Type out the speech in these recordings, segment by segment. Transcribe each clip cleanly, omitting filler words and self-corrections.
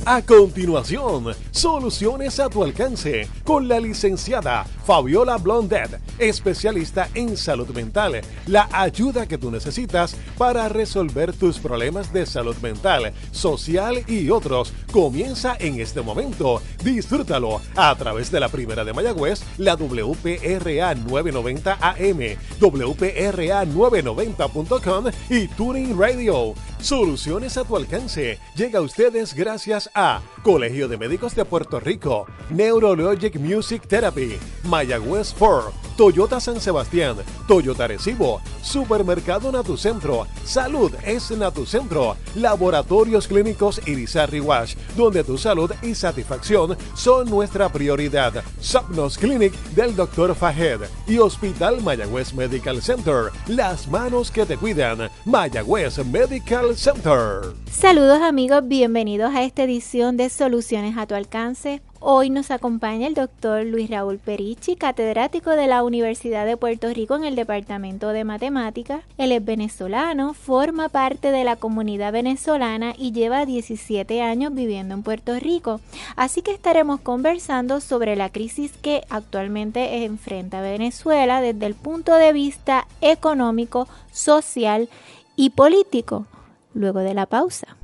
A continuación, soluciones a tu alcance con la licenciada Fabiola Blondet, especialista en salud mental, la ayuda que tú necesitas para resolver tus problemas de salud mental, social y otros. Comienza en este momento. Disfrútalo a través de la Primera de Mayagüez, la WPRA 990 AM, WPRA990.com y Tuning Radio. Soluciones a tu alcance. Llega a ustedes gracias a Colegio de Médicos de Puerto Rico, Neurologic Music Therapy, Mayagüez Ford, Toyota San Sebastián, Toyota Arecibo, Supermercado Natucentro, Salud es Natucentro, Laboratorios Clínicos Irizarry Wash, donde tu salud y satisfacción son nuestra prioridad. Somnos Clinic del Dr. Fahed y Hospital Mayagüez Medical Center, las manos que te cuidan. Mayagüez Medical Center. Saludos amigos, bienvenidos a esta edición de Soluciones a tu alcance. Hoy nos acompaña el doctor Luis Raúl Perichi, catedrático de la Universidad de Puerto Rico en el Departamento de Matemáticas. Él es venezolano, forma parte de la comunidad venezolana y lleva 17 años viviendo en Puerto Rico. Así que estaremos conversando sobre la crisis que actualmente enfrenta Venezuela desde el punto de vista económico, social y político. Luego de la pausa.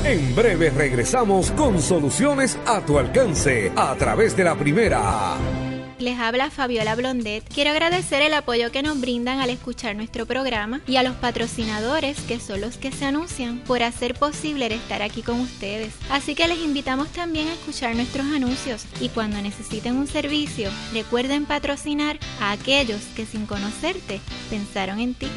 En breve regresamos con soluciones a tu alcance a través de la Primera. Les habla Fabiola Blondet. Quiero agradecer el apoyo que nos brindan al escuchar nuestro programa y a los patrocinadores, que son los que se anuncian, por hacer posible estar aquí con ustedes. Así que les invitamos también a escuchar nuestros anuncios y cuando necesiten un servicio, recuerden patrocinar a aquellos que sin conocerte pensaron en ti.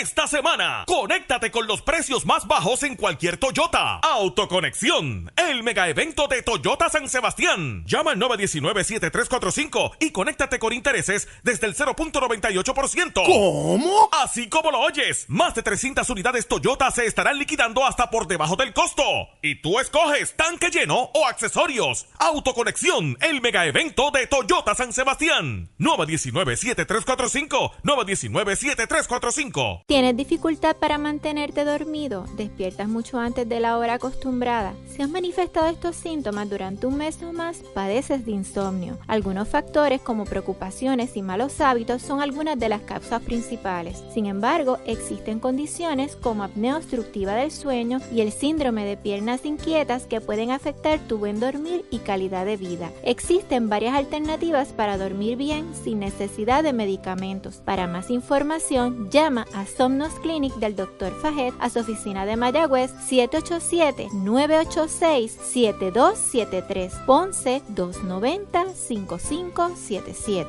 Esta semana, conéctate con los precios más bajos en cualquier Toyota. Autoconexión, el mega evento de Toyota San Sebastián. Llama al 919-7345 y conéctate con intereses desde el 0.98%. ¿Cómo? Así como lo oyes, más de 300 unidades Toyota se estarán liquidando hasta por debajo del costo. Y tú escoges tanque lleno o accesorios. Autoconexión, el mega evento de Toyota San Sebastián. 919-7345, 919-7345. ¿Tienes dificultad para mantenerte dormido? ¿Despiertas mucho antes de la hora acostumbrada? Si has manifestado estos síntomas durante un mes o más, padeces de insomnio. Algunos factores como preocupaciones y malos hábitos son algunas de las causas principales. Sin embargo, existen condiciones como apnea obstructiva del sueño y el síndrome de piernas inquietas que pueden afectar tu buen dormir y calidad de vida. Existen varias alternativas para dormir bien sin necesidad de medicamentos. Para más información, llama a Somnos Clinic del Dr. Fahed a su oficina de Mayagüez 787-986-7273, Ponce 290-5577.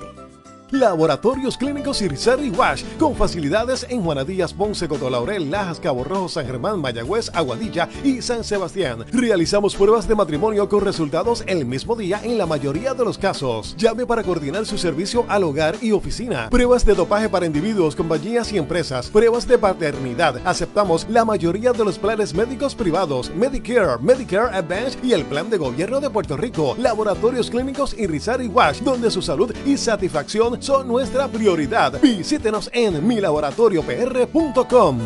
Laboratorios Clínicos Irizarry Wash, con facilidades en Juana Díaz, Ponce, Coto-Laurel, Lajas, Cabo Rojo, San Germán, Mayagüez, Aguadilla y San Sebastián. Realizamos pruebas de matrimonio con resultados el mismo día en la mayoría de los casos. Llame para coordinar su servicio al hogar y oficina. Pruebas de dopaje para individuos, compañías y empresas. Pruebas de paternidad. Aceptamos la mayoría de los planes médicos privados, Medicare, Medicare Advantage y el plan de gobierno de Puerto Rico. Laboratorios Clínicos Irizarry Wash, donde su salud y satisfacción son nuestra prioridad. Visítenos en milaboratoriopr.com.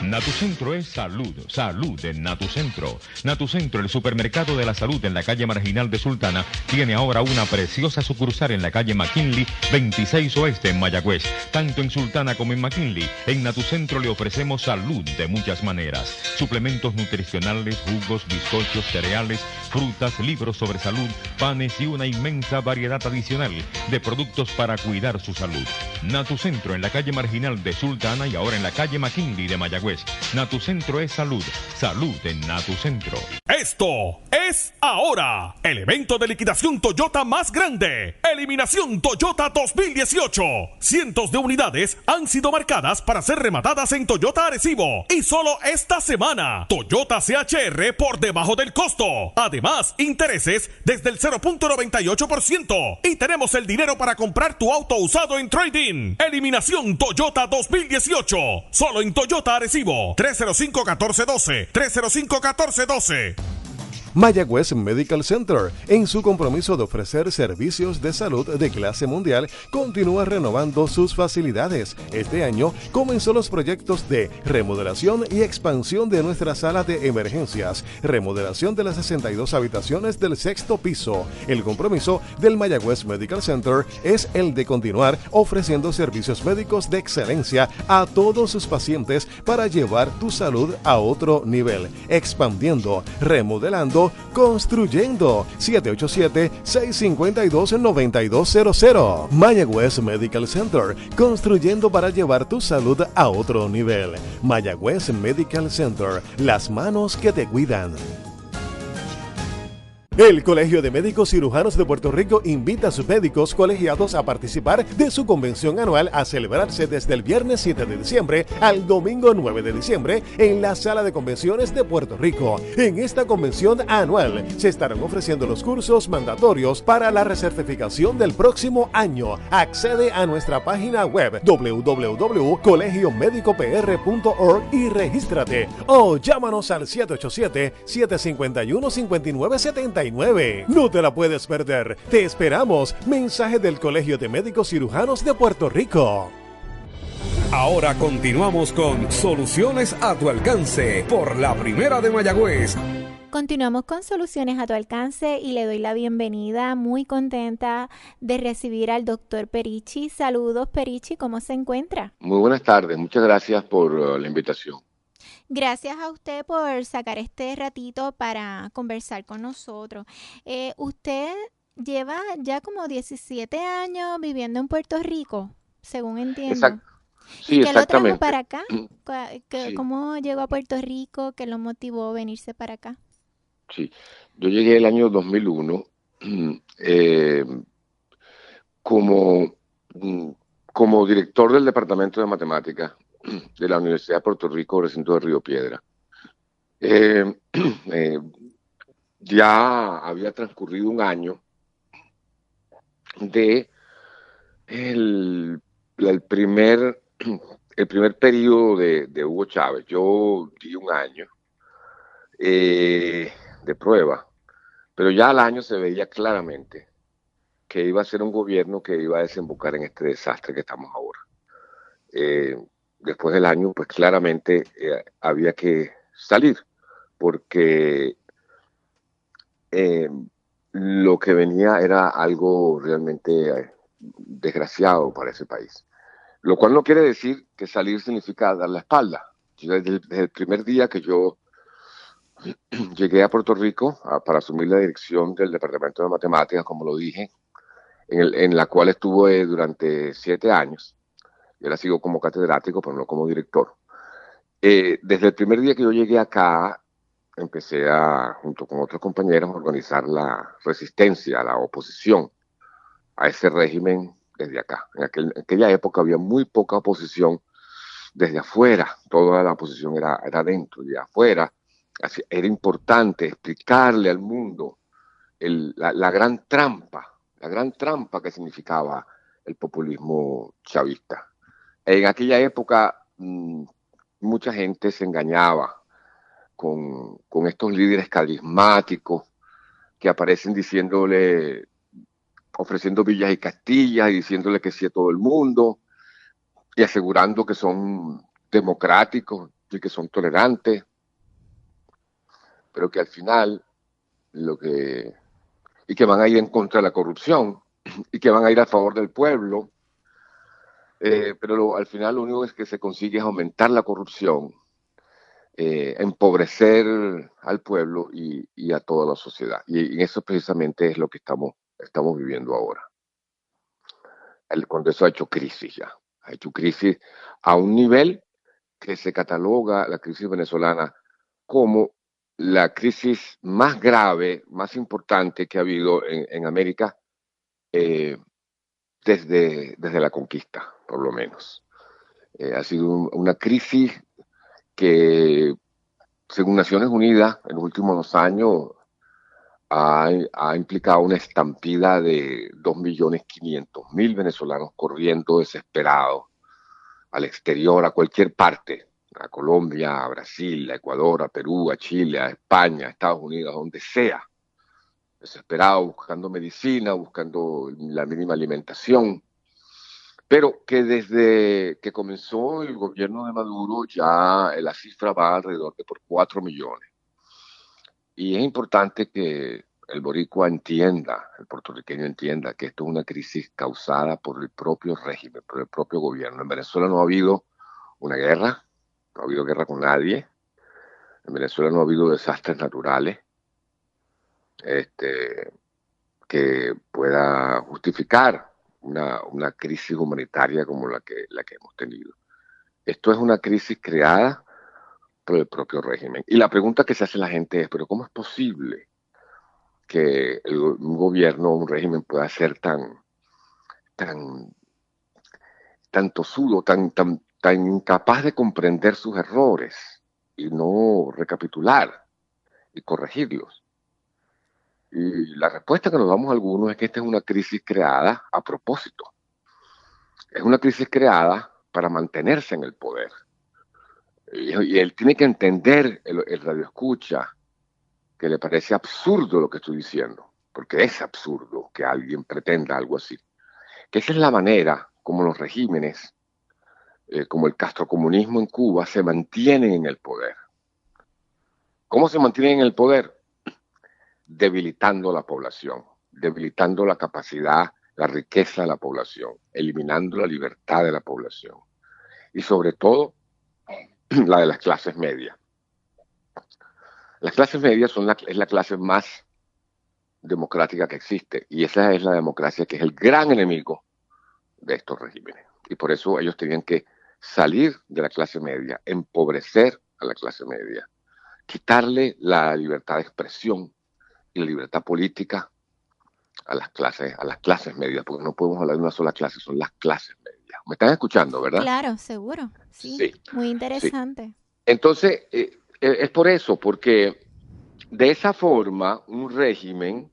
Natucentro es salud, salud en Natucentro. Natucentro, el supermercado de la salud en la calle Marginal de Sultana, tiene ahora una preciosa sucursal en la calle McKinley, 26 Oeste en Mayagüez. Tanto en Sultana como en McKinley, en Natucentro le ofrecemos salud de muchas maneras. Suplementos nutricionales, jugos, bizcochos, cereales, frutas, libros sobre salud, panes y una inmensa variedad adicional de productos para cuidar su salud. Natucentro en la calle Marginal de Sultana y ahora en la calle McKinley de Mayagüez. Natucentro es salud, salud en Natucentro. Esto es ahora el evento de liquidación Toyota más grande. Eliminación Toyota 2018. Cientos de unidades han sido marcadas para ser rematadas en Toyota Arecibo. Y solo esta semana, Toyota CHR por debajo del costo. Además, intereses desde el 0.98%. Y tenemos el dinero para comprar tu auto usado en trading. Eliminación Toyota 2018. Solo en Toyota Arecibo. 305-1412. 305-1412. Mayagüez Medical Center, en su compromiso de ofrecer servicios de salud de clase mundial, continúa renovando sus facilidades. Este año comenzó los proyectos de remodelación y expansión de nuestra sala de emergencias, remodelación de las 62 habitaciones del 6º piso. El compromiso del Mayagüez Medical Center es el de continuar ofreciendo servicios médicos de excelencia a todos sus pacientes para llevar tu salud a otro nivel, expandiendo, remodelando, construyendo. 787-652-9200. Mayagüez Medical Center, construyendo para llevar tu salud a otro nivel. Mayagüez Medical Center, las manos que te cuidan. El Colegio de Médicos Cirujanos de Puerto Rico invita a sus médicos colegiados a participar de su convención anual a celebrarse desde el viernes 7 de diciembre al domingo 9 de diciembre en la Sala de Convenciones de Puerto Rico. En esta convención anual se estarán ofreciendo los cursos mandatorios para la recertificación del próximo año. Accede a nuestra página web www.colegiomedicopr.org y regístrate o llámanos al 787-751-5979. No te la puedes perder. Te esperamos. Mensaje del Colegio de Médicos Cirujanos de Puerto Rico. Ahora continuamos con Soluciones a tu alcance por la Primera de Mayagüez. Continuamos con Soluciones a tu alcance y le doy la bienvenida, muy contenta de recibir al doctor Perichi. Saludos, Perichi, ¿cómo se encuentra? Muy buenas tardes, muchas gracias por la invitación. Gracias a usted por sacar este ratito para conversar con nosotros. Usted lleva ya como 17 años viviendo en Puerto Rico, según entiendo. Exacto. Sí, ¿Y qué lo exactamente. trajo para acá? Sí. ¿Cómo llegó a Puerto Rico? ¿Qué lo motivó a venirse para acá? Sí, yo llegué el año 2001 como director del Departamento de Matemáticas de la Universidad de Puerto Rico, recinto de Río Piedra. Ya había transcurrido un año de el primer periodo de Hugo Chávez. Yo di un año de prueba, pero ya al año se veía claramente que iba a ser un gobierno que iba a desembocar en este desastre que estamos ahora. Después del año, pues claramente había que salir, porque lo que venía era algo realmente desgraciado para ese país. Lo cual no quiere decir que salir significa dar la espalda. Desde el primer día que yo llegué a Puerto Rico para asumir la dirección del Departamento de Matemáticas, como lo dije, en la cual estuve durante 7 años. Yo ahora sigo como catedrático, pero no como director. Desde el primer día que yo llegué acá, empecé junto con otros compañeros, a organizar la resistencia, la oposición a ese régimen desde acá. En aquella época había muy poca oposición desde afuera. Toda la oposición era dentro y de afuera. Así, era importante explicarle al mundo la gran trampa que significaba el populismo chavista. En aquella época mucha gente se engañaba con estos líderes carismáticos que aparecen ofreciendo villas y castillas y diciéndole que sí a todo el mundo y asegurando que son democráticos y que son tolerantes, pero que al final y que van a ir en contra de la corrupción y que van a ir a favor del pueblo. Pero al final lo único que se consigue es aumentar la corrupción, empobrecer al pueblo y a toda la sociedad. Y eso precisamente es lo que estamos viviendo ahora. Cuando eso ha hecho crisis ya. Ha hecho crisis a un nivel que se cataloga la crisis venezolana como la crisis más grave, más importante que ha habido en América desde la conquista, por lo menos. Ha sido una crisis que, según Naciones Unidas, en los últimos 2 años ha implicado una estampida de 2.500.000 venezolanos corriendo desesperados al exterior, a cualquier parte, a Colombia, a Brasil, a Ecuador, a Perú, a Chile, a España, a Estados Unidos, a donde sea, desesperado, buscando medicina, buscando la mínima alimentación, pero que desde que comenzó el gobierno de Maduro ya la cifra va alrededor de por 4 millones. Y es importante que el boricua entienda, el puertorriqueño entienda que esto es una crisis causada por el propio régimen, por el propio gobierno. En Venezuela no ha habido una guerra, no ha habido guerra con nadie. En Venezuela no ha habido desastres naturales que pueda justificar una crisis humanitaria como la que hemos tenido. Esto es una crisis creada por el propio régimen. Y la pregunta que se hace la gente es, ¿pero cómo es posible que un gobierno, un régimen pueda ser tan tosudo, tan incapaz de comprender sus errores y no recapitular y corregirlos? Y la respuesta que nos damos algunos es que esta es una crisis creada a propósito. Es una crisis creada para mantenerse en el poder. Y él tiene que entender, el radioescucha, que le parece absurdo lo que estoy diciendo, porque es absurdo que alguien pretenda algo así. Que esa es la manera como los regímenes, como el castrocomunismo en Cuba, se mantienen en el poder. ¿Cómo se mantienen en el poder? Debilitando la población, debilitando la capacidad, la riqueza de la población, eliminando la libertad de la población y sobre todo la de las clases medias. Las clases medias es la clase más democrática que existe y esa es la democracia que es el gran enemigo de estos regímenes. Y por eso ellos tenían que salir de la clase media, empobrecer a la clase media, quitarle la libertad de expresión y la libertad política a las clases medias, porque no podemos hablar de una sola clase, son las clases medias. ¿Me están escuchando, verdad? Claro, seguro. Sí. Muy interesante. Sí. Entonces, es por eso, porque de esa forma un régimen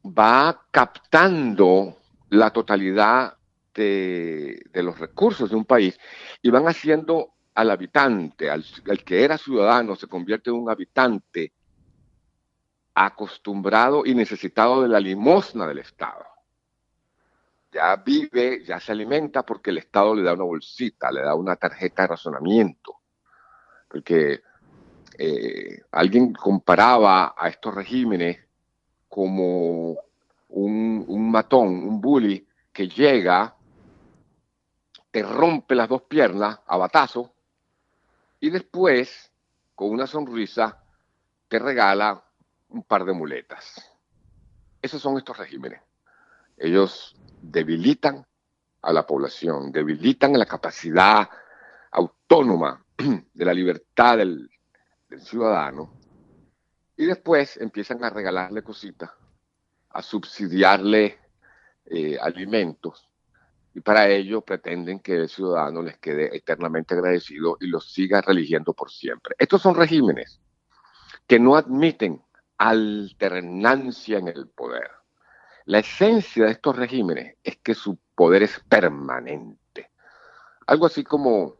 va captando la totalidad de los recursos de un país y van haciendo al habitante, al que era ciudadano, se convierte en un habitante acostumbrado y necesitado de la limosna del Estado. Ya vive, ya se alimenta porque el Estado le da una bolsita, le da una tarjeta de razonamiento. Porque alguien comparaba a estos regímenes como un matón, un bully que llega, te rompe las dos piernas a batazo y después, con una sonrisa, te regala un par de muletas. Esos son estos regímenes. Ellos debilitan a la población, debilitan la capacidad autónoma de la libertad del ciudadano y después empiezan a regalarle cositas, a subsidiarle alimentos y para ello pretenden que el ciudadano les quede eternamente agradecido y los siga religiendo por siempre. Estos son regímenes que no admiten alternancia en el poder. La esencia de estos regímenes es que su poder es permanente. Algo así como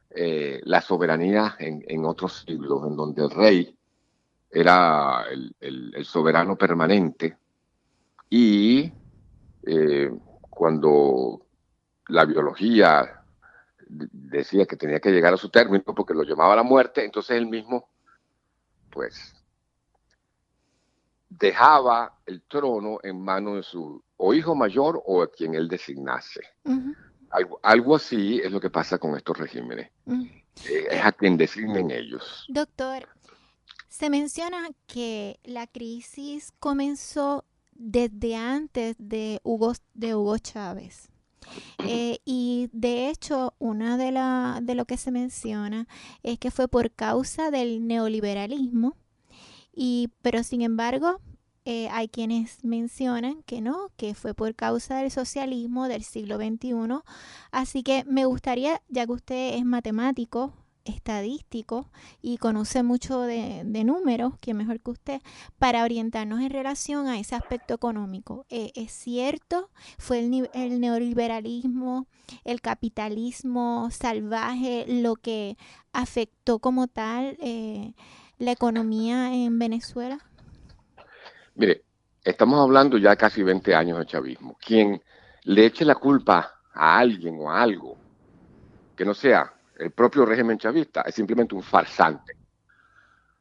la soberanía en otros siglos, en donde el rey era el soberano permanente y cuando la biología decía que tenía que llegar a su término porque lo llamaba la muerte, entonces él mismo pues dejaba el trono en manos de su o hijo mayor o a quien él designase. Uh-huh. Algo así es lo que pasa con estos regímenes. Uh-huh. Es a quien designen ellos. Doctor, se menciona que la crisis comenzó desde antes de Hugo Chávez. Y de hecho, una de lo que se menciona es que fue por causa del neoliberalismo, pero sin embargo hay quienes mencionan que no, que fue por causa del socialismo del siglo XXI. Así que me gustaría, ya que usted es matemático, estadístico y conoce mucho de números, que mejor que usted, para orientarnos en relación a ese aspecto económico. ¿Es cierto? ¿Fue el neoliberalismo, el capitalismo salvaje lo que afectó como tal la economía en Venezuela? Mire, estamos hablando ya casi 20 años de chavismo. Quien le eche la culpa a alguien o a algo que no sea el propio régimen chavista es simplemente un farsante.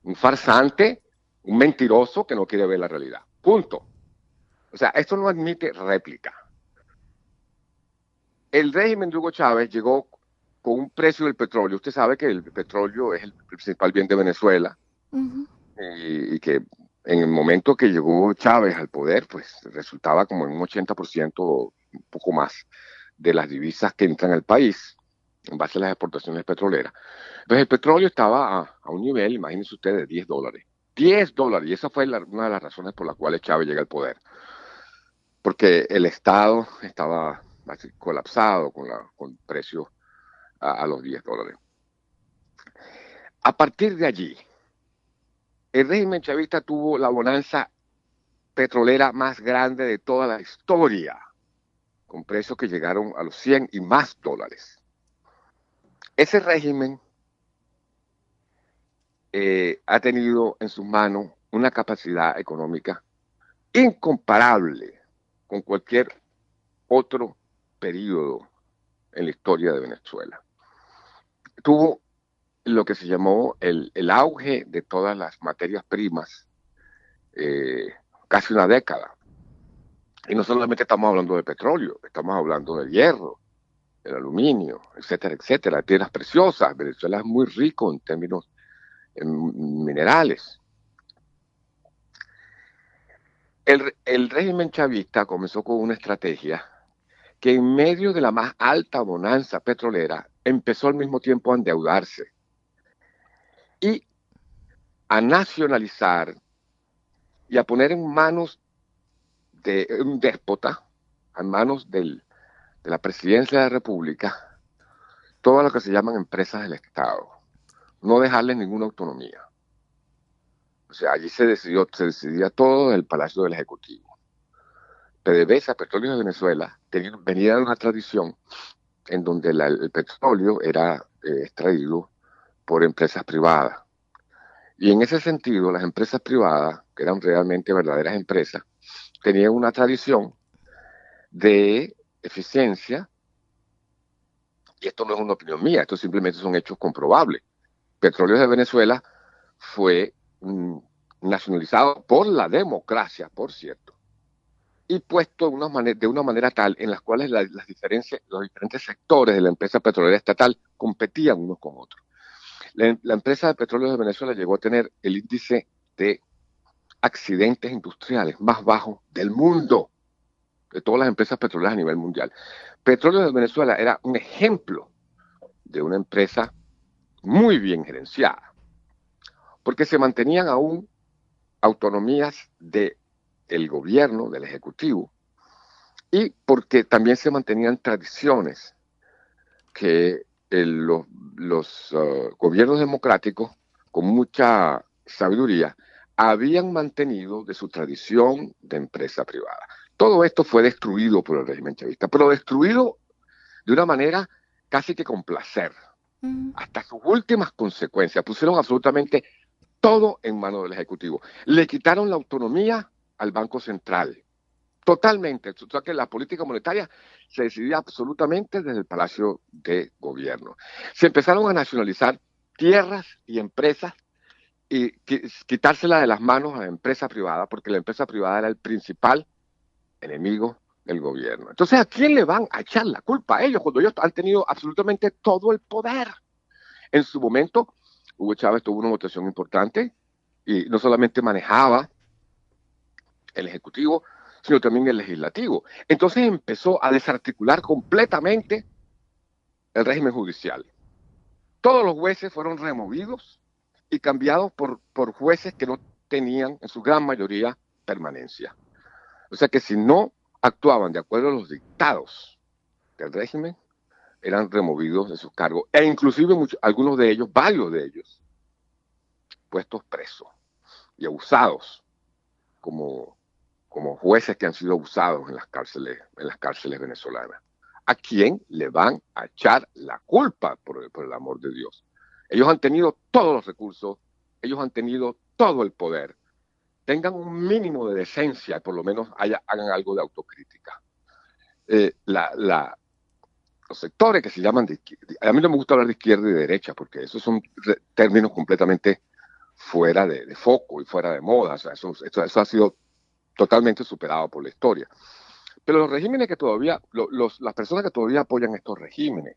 Un farsante, un mentiroso que no quiere ver la realidad. Punto. O sea, esto no admite réplica. El régimen de Hugo Chávez llegó con un precio del petróleo. Usted sabe que el petróleo es el principal bien de Venezuela y que en el momento que llegó Chávez al poder, pues resultaba como en un 80%, un poco más, de las divisas que entran al país en base a las exportaciones petroleras. Entonces el petróleo estaba a un nivel, imagínense ustedes, de $10. $10, y esa fue una de las razones por las cuales Chávez llega al poder. Porque el Estado estaba así, colapsado con precios a los $10. A partir de allí, el régimen chavista tuvo la bonanza petrolera más grande de toda la historia, con precios que llegaron a los $100 y más. Ese régimen ha tenido en sus manos una capacidad económica incomparable con cualquier otro periodo en la historia de Venezuela. Tuvo lo que se llamó el auge de todas las materias primas, casi una década. Y no solamente estamos hablando de petróleo, estamos hablando del hierro, el aluminio, etcétera, etcétera, piedras preciosas. Venezuela es muy rico en términos minerales. El régimen chavista comenzó con una estrategia que en medio de la más alta bonanza petrolera empezó al mismo tiempo a endeudarse y a nacionalizar y a poner en manos de un déspota, en manos de la presidencia de la República, todo lo que se llaman empresas del Estado, no dejarles ninguna autonomía. O sea, allí se decidía todo en el Palacio del Ejecutivo. PDVSA, Petróleos de Venezuela, venía de una tradición en donde el petróleo era extraído por empresas privadas. Y en ese sentido, las empresas privadas, que eran realmente verdaderas empresas, tenían una tradición de eficiencia, y esto no es una opinión mía, esto simplemente son hechos comprobables. Petróleos de Venezuela fue nacionalizado por la democracia, por cierto, y puesto de una manera tal en las cuales los diferentes sectores de la empresa petrolera estatal competían unos con otros. La empresa de Petróleos de Venezuela llegó a tener el índice de accidentes industriales más bajo del mundo, de todas las empresas petroleras a nivel mundial. Petróleos de Venezuela era un ejemplo de una empresa muy bien gerenciada, porque se mantenían aún autonomías del gobierno, del Ejecutivo, y porque también se mantenían tradiciones que los gobiernos democráticos, con mucha sabiduría, habían mantenido de su tradición de empresa privada. Todo esto fue destruido por el régimen chavista, pero destruido de una manera casi que con placer, hasta sus últimas consecuencias. Pusieron absolutamente todo en manos del Ejecutivo. Le quitaron la autonomía al Banco Central, totalmente. O sea que la política monetaria se decidía absolutamente desde el Palacio de Gobierno. Se empezaron a nacionalizar tierras y empresas y quitársela de las manos a la empresa privada, porque la empresa privada era el principal enemigo del gobierno. Entonces, ¿a quién le van a echar la culpa a ellos cuando ellos han tenido absolutamente todo el poder? En su momento, Hugo Chávez tuvo una votación importante y no solamente manejaba el Ejecutivo, sino también el Legislativo. Entonces empezó a desarticular completamente el régimen judicial. Todos los jueces fueron removidos y cambiados por jueces que no tenían, en su gran mayoría, permanencia. O sea que si no actuaban de acuerdo a los dictados del régimen, eran removidos de sus cargos, e inclusive algunos de ellos, varios de ellos, puestos presos y abusados como jueces que han sido abusados en las cárceles venezolanas. ¿A quién le van a echar la culpa, por el amor de Dios? Ellos han tenido todos los recursos, ellos han tenido todo el poder. Tengan un mínimo de decencia y por lo menos hagan algo de autocrítica. Los sectores que se llaman de izquierda, a mí no me gusta hablar de izquierda y de derecha porque esos son términos completamente fuera de foco y fuera de moda. O sea, eso ha sido totalmente superado por la historia. Pero los regímenes que todavía, las personas que todavía apoyan estos regímenes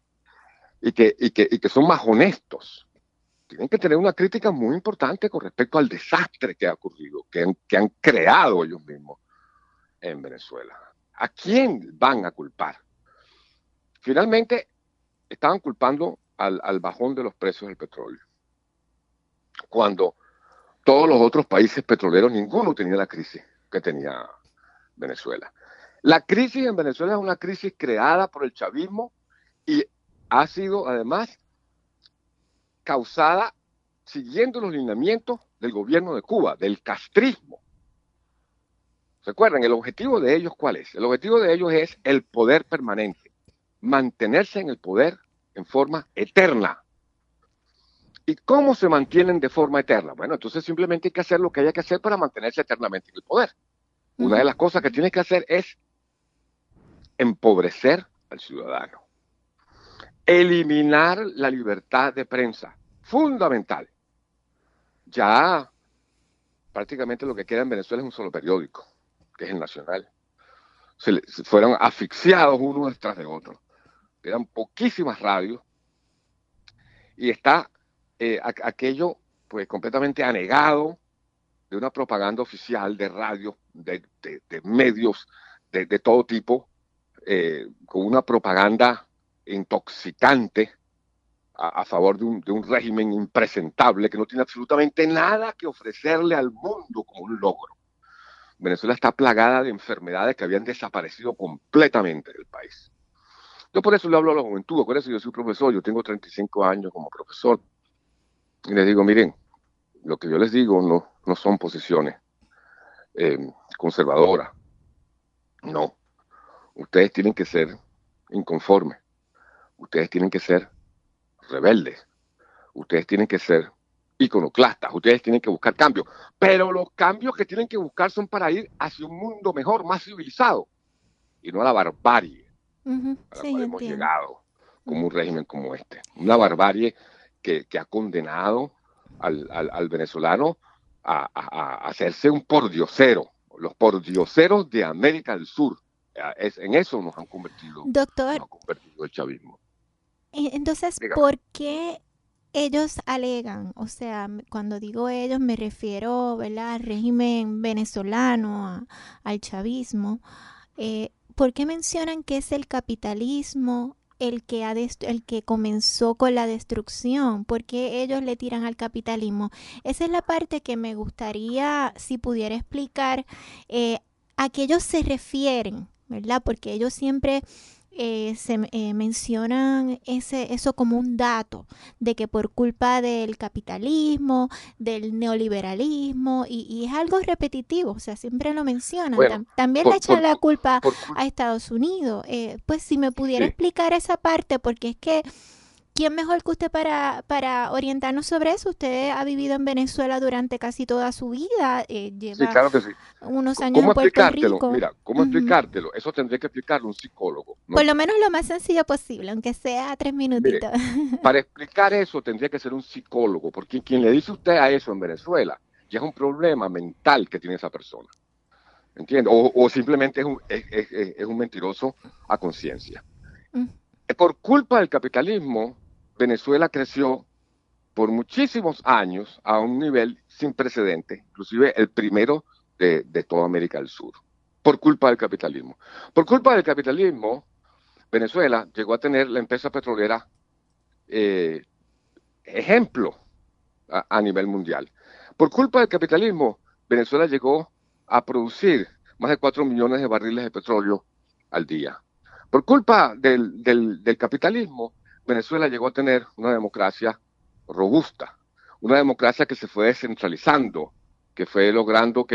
y que son más honestos, tienen que tener una crítica muy importante con respecto al desastre que ha ocurrido, que han creado ellos mismos en Venezuela. ¿A quién van a culpar? Finalmente, estaban culpando al bajón de los precios del petróleo, cuando todos los otros países petroleros, ninguno tenía la crisis que tenía Venezuela. La crisis en Venezuela es una crisis creada por el chavismo y ha sido además causada siguiendo los lineamientos del gobierno de Cuba, del castrismo. ¿Se acuerdan? El objetivo de ellos, ¿cuál es? El objetivo de ellos es el poder permanente, mantenerse en el poder en forma eterna. ¿Y cómo se mantienen de forma eterna? Bueno, entonces simplemente hay que hacer lo que haya que hacer para mantenerse eternamente en el poder. Una de las cosas que tienes que hacer es empobrecer al ciudadano. Eliminar la libertad de prensa, fundamental. Ya prácticamente lo que queda en Venezuela es un solo periódico, que es el Nacional. Se fueron asfixiados uno detrás de otro. Quedan poquísimas radios y está aquello pues completamente anegado de una propaganda oficial de radio, de medios de todo tipo, con una propaganda intoxicante a favor de un régimen impresentable que no tiene absolutamente nada que ofrecerle al mundo como un logro. Venezuela está plagada de enfermedades que habían desaparecido completamente del país. Yo por eso le hablo a la juventud, por eso yo soy profesor, yo tengo 35 años como profesor, y les digo, miren, lo que yo les digo no son posiciones conservadoras, no. Ustedes tienen que ser inconformes, ustedes tienen que ser rebeldes, ustedes tienen que ser iconoclastas, ustedes tienen que buscar cambios, pero los cambios que tienen que buscar son para ir hacia un mundo mejor, más civilizado, y no a la barbarie a la cual hemos llegado como un régimen como este. Una barbarie que ha condenado al venezolano a hacerse un pordiosero, los pordioseros de América del Sur. En eso nos han convertido, Doctor, el chavismo. Entonces, Dígame. ¿por qué ellos alegan? O sea, cuando digo ellos me refiero, ¿verdad?, al régimen venezolano, al chavismo. ¿Por qué mencionan que es el capitalismo el que comenzó con la destrucción? ¿Por qué ellos le tiran al capitalismo? Esa es la parte que me gustaría, si pudiera explicar, a qué ellos se refieren, ¿verdad? Porque ellos siempre mencionan eso como un dato de que por culpa del capitalismo, del neoliberalismo, y es algo repetitivo, o sea, siempre lo mencionan. Bueno, también le echan la culpa a Estados Unidos. Pues si me pudiera explicar esa parte, porque es que ¿quién mejor que usted para orientarnos sobre eso? Usted ha vivido en Venezuela durante casi toda su vida, lleva Sí, claro que sí. unos años en Puerto Rico. Mira, ¿cómo explicártelo? Eso tendría que explicarlo un psicólogo, ¿no? Por lo menos lo más sencillo posible, aunque sea 3 minutitos. Mire, para explicar eso tendría que ser un psicólogo, porque quien le dice usted a eso en Venezuela ya es un problema mental que tiene esa persona. ¿Entiende? O simplemente es un mentiroso a conciencia. Por culpa del capitalismo, Venezuela creció por muchísimos años a un nivel sin precedentes, inclusive el primero de toda América del Sur, por culpa del capitalismo. Por culpa del capitalismo, Venezuela llegó a tener la empresa petrolera ejemplo a nivel mundial. Por culpa del capitalismo, Venezuela llegó a producir más de 4 millones de barriles de petróleo al día. Por culpa del capitalismo, Venezuela llegó a tener una democracia robusta, una democracia que se fue descentralizando, que fue logrando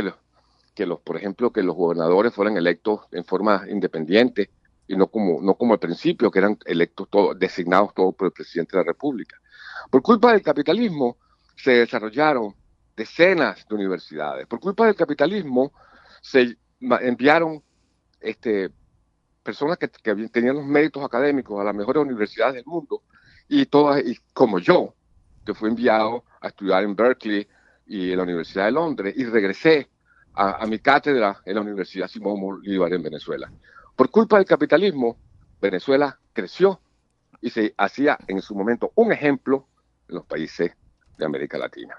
por ejemplo, que los gobernadores fueran electos en forma independiente y no como al principio, que eran electos todos, designados todos por el presidente de la República. Por culpa del capitalismo se desarrollaron decenas de universidades. Por culpa del capitalismo se enviaron personas que tenían los méritos académicos a las mejores universidades del mundo, y como yo, que fui enviado a estudiar en Berkeley y en la Universidad de Londres, y regresé a mi cátedra en la Universidad Simón Bolívar en Venezuela. Por culpa del capitalismo, Venezuela creció y se hacía en su momento un ejemplo en los países de América Latina.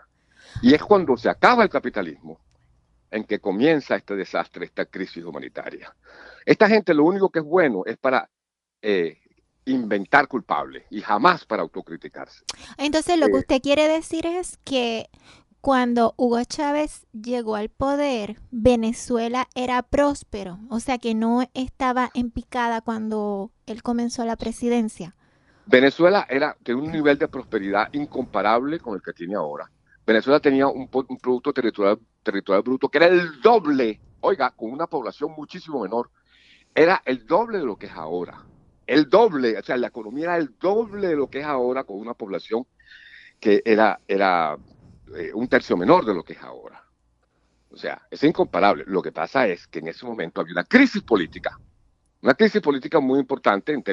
Y es cuando se acaba el capitalismo en que comienza este desastre, esta crisis humanitaria. Esta gente lo único que es bueno es para inventar culpables y jamás para autocriticarse. Entonces, lo que usted quiere decir es que cuando Hugo Chávez llegó al poder, Venezuela era próspero, o sea que no estaba en picada cuando él comenzó la presidencia. Venezuela tenía un nivel de prosperidad incomparable con el que tiene ahora. Venezuela tenía un producto territorial bruto que era el doble, oiga, con una población muchísimo menor, era el doble de lo que es ahora. El doble, o sea, la economía era el doble de lo que es ahora, con una población que era un tercio menor de lo que es ahora. O sea, es incomparable. Lo que pasa es que en ese momento había una crisis política muy importante en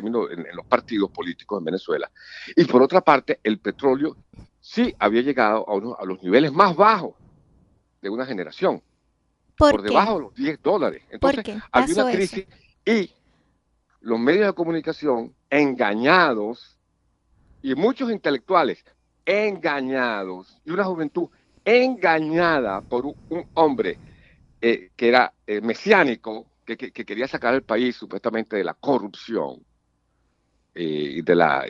los partidos políticos en Venezuela. Y por otra parte, el petróleo sí había llegado a los niveles más bajos de una generación. Por debajo de los $10. Entonces, había una crisis y los medios de comunicación engañados, y muchos intelectuales engañados, y una juventud engañada por un hombre que era mesiánico, que quería sacar al país supuestamente de la corrupción y de la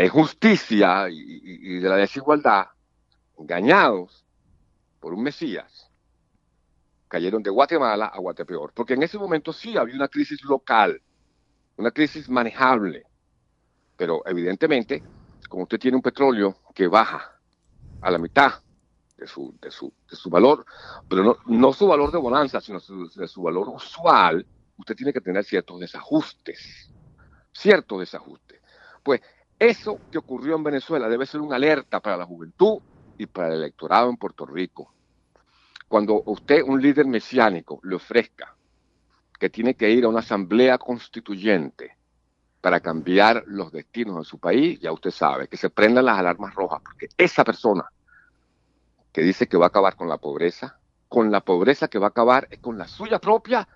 injusticia y de la desigualdad, engañados por un Mesías, cayeron de Guatemala a Guatepeor, porque en ese momento sí había una crisis local, una crisis manejable, pero evidentemente, como usted tiene un petróleo que baja a la mitad de su valor, pero no su valor de bonanza, sino de su valor usual, usted tiene que tener ciertos desajustes. Pues eso que ocurrió en Venezuela debe ser una alerta para la juventud y para el electorado en Puerto Rico. Cuando usted, un líder mesiánico, le ofrezca que tiene que ir a una asamblea constituyente para cambiar los destinos de su país, ya usted sabe, que se prendan las alarmas rojas, porque esa persona que dice que va a acabar con la pobreza que va a acabar es con la suya propia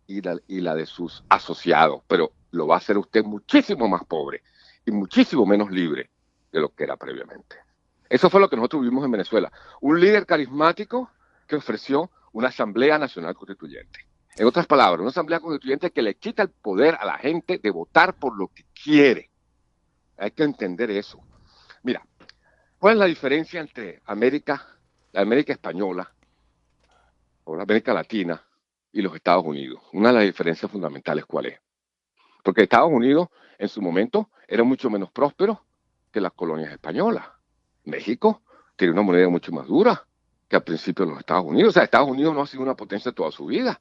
y la de sus asociados, pero lo va a hacer usted muchísimo más pobre y muchísimo menos libre de lo que era previamente. Eso fue lo que nosotros vivimos en Venezuela. Un líder carismático que ofreció una Asamblea Nacional Constituyente. En otras palabras, una Asamblea Constituyente que le quita el poder a la gente de votar por lo que quiere. Hay que entender eso. Mira, ¿cuál es la diferencia entre la América española, o la América Latina, y los Estados Unidos? Una de las diferencias fundamentales, ¿cuál es? Porque Estados Unidos, en su momento, era mucho menos próspero que las colonias españolas. México tiene una moneda mucho más dura que al principio de los Estados Unidos. O sea, Estados Unidos no ha sido una potencia toda su vida.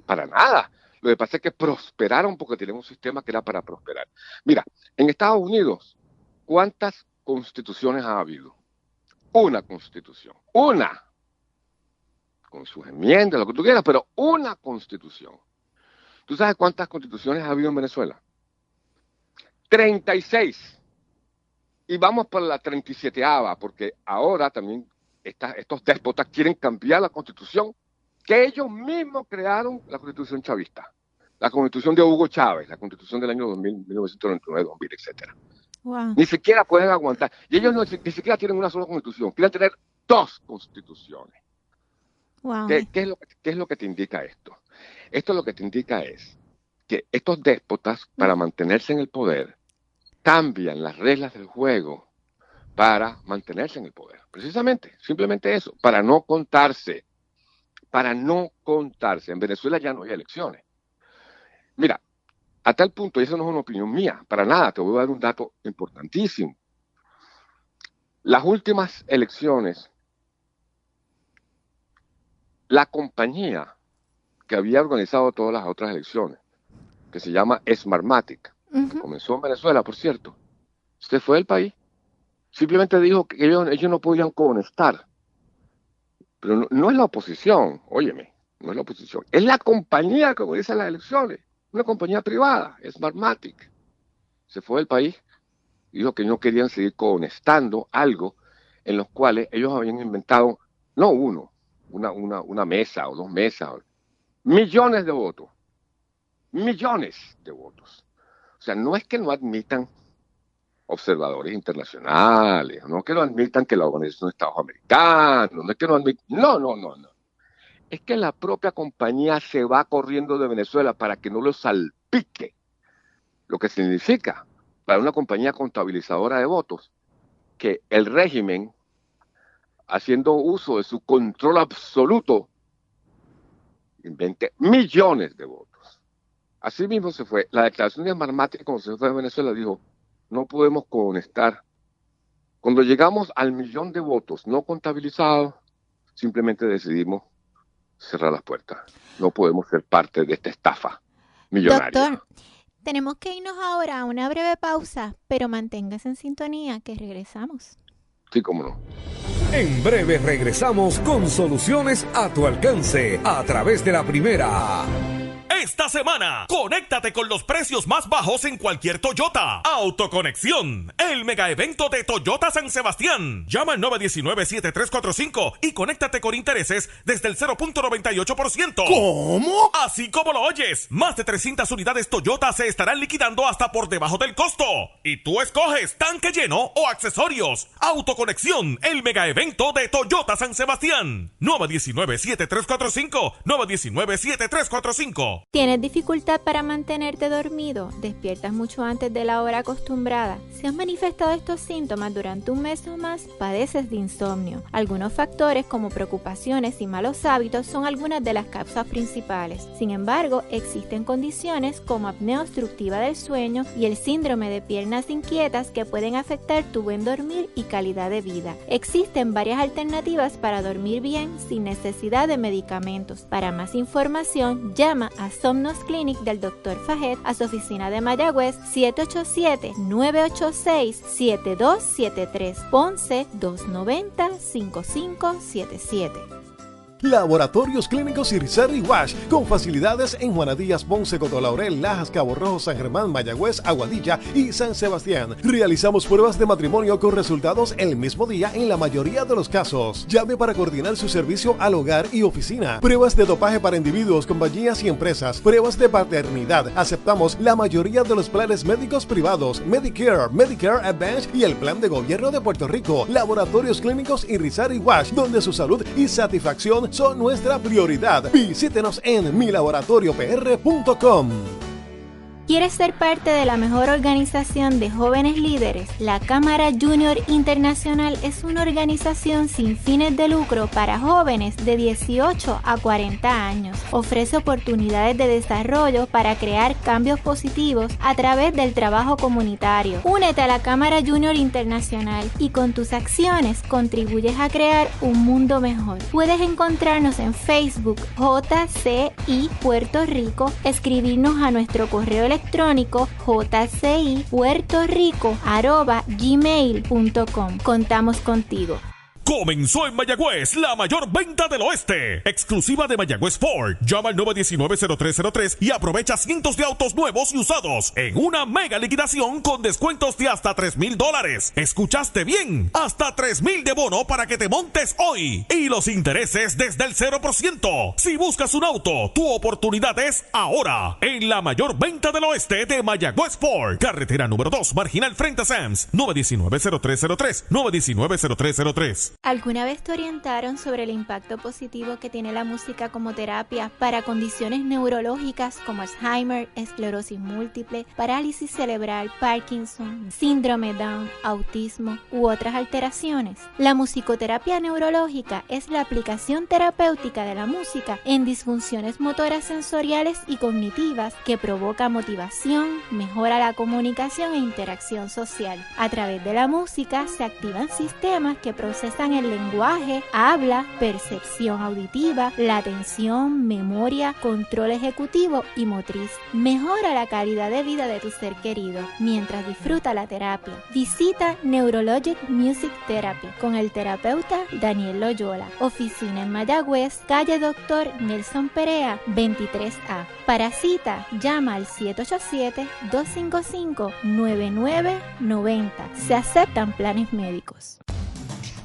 Para nada. Lo que pasa es que prosperaron porque tienen un sistema que era para prosperar. Mira, en Estados Unidos, ¿cuántas constituciones ha habido? Una constitución. Una. Con sus enmiendas, lo que tú quieras, pero una constitución. ¿Tú sabes cuántas constituciones ha habido en Venezuela? 36. Y vamos por la 37ª, porque ahora también estos déspotas quieren cambiar la constitución que ellos mismos crearon, la constitución chavista, la constitución de Hugo Chávez, la constitución del año 2000, 1999, 2000, etc. Wow. Ni siquiera pueden aguantar. Y ellos ni siquiera tienen una sola constitución, quieren tener 2 constituciones. Wow. ¿Qué es lo que te indica esto? Esto lo que te indica es que estos déspotas, para mantenerse en el poder, cambian las reglas del juego para mantenerse en el poder. Precisamente, simplemente eso, para no contarse. En Venezuela ya no hay elecciones. Mira, A tal punto, y eso no es una opinión mía, para nada, te voy a dar un dato importantísimo. Las últimas elecciones, la compañía que había organizado todas las otras elecciones, que se llama Smartmatic, que comenzó en Venezuela, por cierto, se fue del país. Simplemente dijo que ellos no podían conectar. Pero no es la oposición, óyeme, no es la oposición. Es la compañía que organiza las elecciones, una compañía privada, Smartmatic. Se fue del país y dijo que no querían seguir conectando algo en los cuales ellos habían inventado, no una mesa o 2 mesas, millones de votos. Millones de votos. O sea, no es que no admitan observadores internacionales, no es que no admitan que la Organización de Estados Americanos, no es que no admitan, no. Es que la propia compañía se va corriendo de Venezuela para que no lo salpique. Lo que significa para una compañía contabilizadora de votos que el régimen, haciendo uso de su control absoluto, invente millones de votos. Así mismo se fue. La declaración de Smartmatic, cuando se fue de Venezuela, dijo: no podemos conectar. Cuando llegamos al 1.000.000 de votos no contabilizados, simplemente decidimos cerrar las puertas. No podemos ser parte de esta estafa millonaria. Doctor, tenemos que irnos ahora a una breve pausa, pero manténgase en sintonía que regresamos. Sí, cómo no. En breve regresamos con soluciones a tu alcance a través de la primera. Esta semana, conéctate con los precios más bajos en cualquier Toyota. Autoconexión, el mega evento de Toyota San Sebastián. Llama al 919-7345 y conéctate con intereses desde el 0.98%. ¿Cómo? Así como lo oyes, más de 300 unidades Toyota se estarán liquidando hasta por debajo del costo. Y tú escoges tanque lleno o accesorios. Autoconexión, el mega evento de Toyota San Sebastián. 919-7345, 919-7345. ¿Tienes dificultad para mantenerte dormido? ¿Despiertas mucho antes de la hora acostumbrada? Si han manifestado estos síntomas durante un mes o más, padeces de insomnio. Algunos factores como preocupaciones y malos hábitos son algunas de las causas principales. Sin embargo, existen condiciones como apnea obstructiva del sueño y el síndrome de piernas inquietas que pueden afectar tu buen dormir y calidad de vida. Existen varias alternativas para dormir bien sin necesidad de medicamentos. Para más información, llama a Somnos Clinic del Dr. Fajet a su oficina de Mayagüez 787-986-7273, Ponce 290-5577. Laboratorios Clínicos Irizarry Wash, con facilidades en Juana Díaz, Ponce, Coto-Laurel, Lajas, Cabo Rojo, San Germán, Mayagüez, Aguadilla y San Sebastián. Realizamos pruebas de matrimonio con resultados el mismo día en la mayoría de los casos. Llame para coordinar su servicio al hogar y oficina. Pruebas de dopaje para individuos, compañías y empresas. Pruebas de paternidad. Aceptamos la mayoría de los planes médicos privados, Medicare, Medicare Advance y el plan de gobierno de Puerto Rico. Laboratorios Clínicos Irizarry Wash, donde su salud y satisfacción son nuestra prioridad. Visítenos en milaboratoriopr.com. ¿Quieres ser parte de la mejor organización de jóvenes líderes? La Cámara Junior Internacional es una organización sin fines de lucro para jóvenes de 18 a 40 años. Ofrece oportunidades de desarrollo para crear cambios positivos a través del trabajo comunitario. Únete a la Cámara Junior Internacional y con tus acciones contribuyes a crear un mundo mejor. Puedes encontrarnos en Facebook JCI Puerto Rico, escribirnos a nuestro correo electrónico jcipuertorico@gmail.com. Contamos contigo. Comenzó en Mayagüez la mayor venta del oeste, exclusiva de Mayagüez Ford. Llama al 919-0303 y aprovecha cientos de autos nuevos y usados en una mega liquidación con descuentos de hasta $3,000. ¿Escuchaste bien? Hasta $3,000 de bono para que te montes hoy y los intereses desde el 0%. Si buscas un auto, tu oportunidad es ahora en la mayor venta del oeste de Mayagüez Ford. Carretera número 2, marginal frente a Sam's. 919-0303, 919-0303. ¿Alguna vez te orientaron sobre el impacto positivo que tiene la música como terapia para condiciones neurológicas como Alzheimer, esclerosis múltiple, parálisis cerebral, Parkinson, síndrome Down, autismo u otras alteraciones? La musicoterapia neurológica es la aplicación terapéutica de la música en disfunciones motoras sensoriales y cognitivas que provoca motivación, mejora la comunicación e interacción social. A través de la música se activan sistemas que procesan el lenguaje, habla, percepción auditiva, la atención, memoria, control ejecutivo y motriz. Mejora la calidad de vida de tu ser querido mientras disfruta la terapia. Visita Neurologic Music Therapy con el terapeuta Daniel Loyola. Oficina en Mayagüez, calle Dr. Nelson Perea, 23A. Para cita, llama al 787-255-9990. Se aceptan planes médicos.